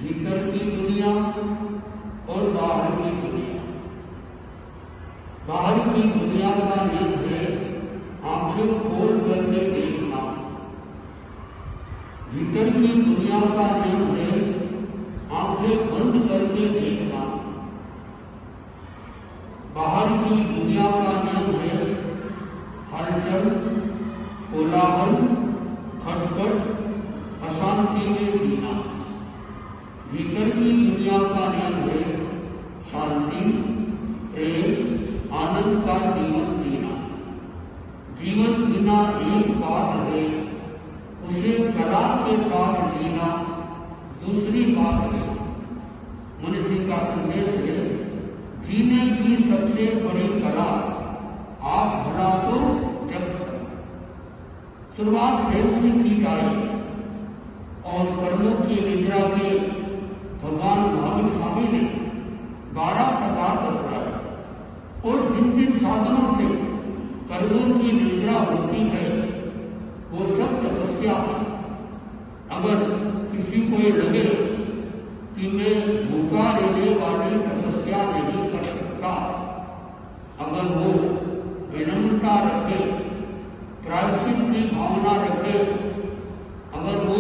भीतर की दुनिया और बाहर की दुनिया। बाहर की दुनिया का नियम है आंखें खोल करके देखना। भीतर की दुनिया का नियम है आंखें बंद करके देखना। बाहर की दुनिया का नियम है हलचल, कोलाहल, खटपट, अशांति में जीना। भीतर की दुनिया का नियम है शांति, प्रेम, आनंद का जीवन जीना। जीवन जीना एक बात है, उसे कला के साथ जीना दूसरी बात है। मनुष्य का संदेश है जीने की सबसे बड़ी कला आप भला तो जब करो। शुरुआत प्रेम से की जाए और कर्मों की निद्रा के भगवान महावीर स्वामी ने 12 प्रकार बतलाए और जिन जिन साधनों से कर्मों की निद्रा होती है वो सब तपस्या है। अगर किसी को ये लगे कि मैं भूखा रहने वाली तपस्या नहीं कर सकता, अगर वो विनम्रता रखे, प्रायश्चित की भावना रखे, अगर वो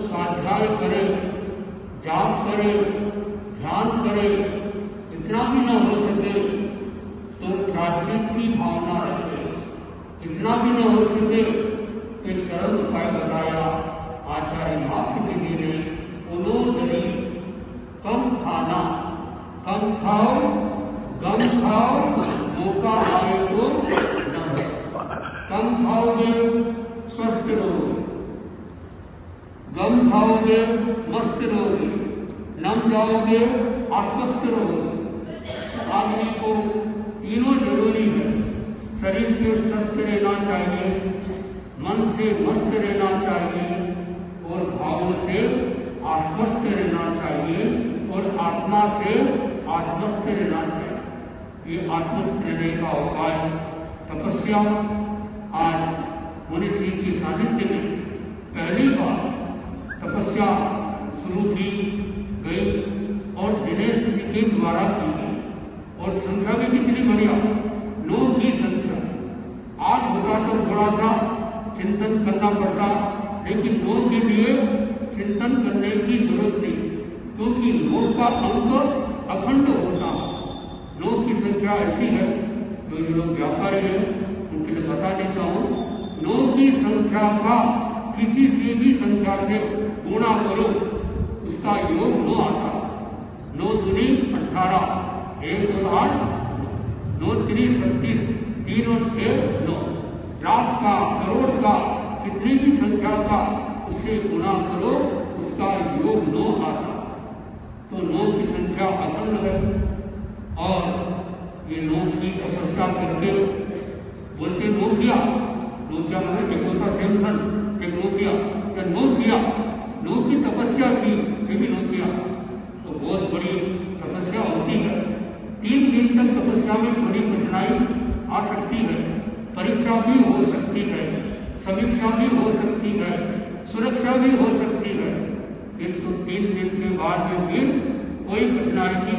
स्वाध्याय करे, जाप करे, ध्यान करे, इतना भी न हो सके तो प्रायश्चित की भावना रखे, इतना भी न हो सके एक सरल उपाय बताया आचार्य मातृ जी ने, उनोदरी कम खाना, कम खाओ, गम खाओ, मौका आए तो न है। कम खाओगे स्वस्थ रहोगे, गम खाओगे मस्त रहोगे, नम जाओगे आश्वस्त रहोगे। आदमी को तीनों जरूरी है। शरीर से स्वस्थ रहना चाहिए, मन से मस्त रहना चाहिए और भावों से आश्वस्त रहना चाहिए और आत्मा से आत्मस्थ रहना चाहिए। ये आत्मस्थ रहने का उपाय तपस्या आज मनुष्य की सानिध्य में पहली बार तपस्या शुरू की गई और दिनेश जी के द्वारा की गई और संख्या भी कितनी बढ़िया, 9 की संख्या। आज होगा तो थोड़ा सा चिंतन करना पड़ता, लेकिन 9 के लिए चिंतन करने की जरूरत नहीं, क्योंकि 9 का अंक अखंड होता है। 9 की संख्या ऐसी है, जो लोग व्यापारी हैं उनके लिए बता देता हूँ। 9 की संख्या का किसी से भी संख्या से गुणा करो, उसका योग 9 आता। 9 दूनी 18, 1 और 8, 9 3 36, 3 और 6 9। लाख का, करोड़ का, कितनी भी संख्या का उससे गुणा करो, उसका योग 9 आता। तो 9 की संख्या अखंड है और ये 9 की तपस्या करके बोलते 9 किया मतलब एक होता सैमसंग, एक 9 किया, 9 की तपस्या की, ये भी 9 किया तो बहुत बड़ी तपस्या होती है। 3 दिन तक तपस्या में थोड़ी कठिनाई आ सकती है, परीक्षा भी हो सकती है, समीक्षा भी हो सकती है, सुरक्षा भी हो सकती है, किंतु 3 दिन के बाद में भी कोई कठिनाई की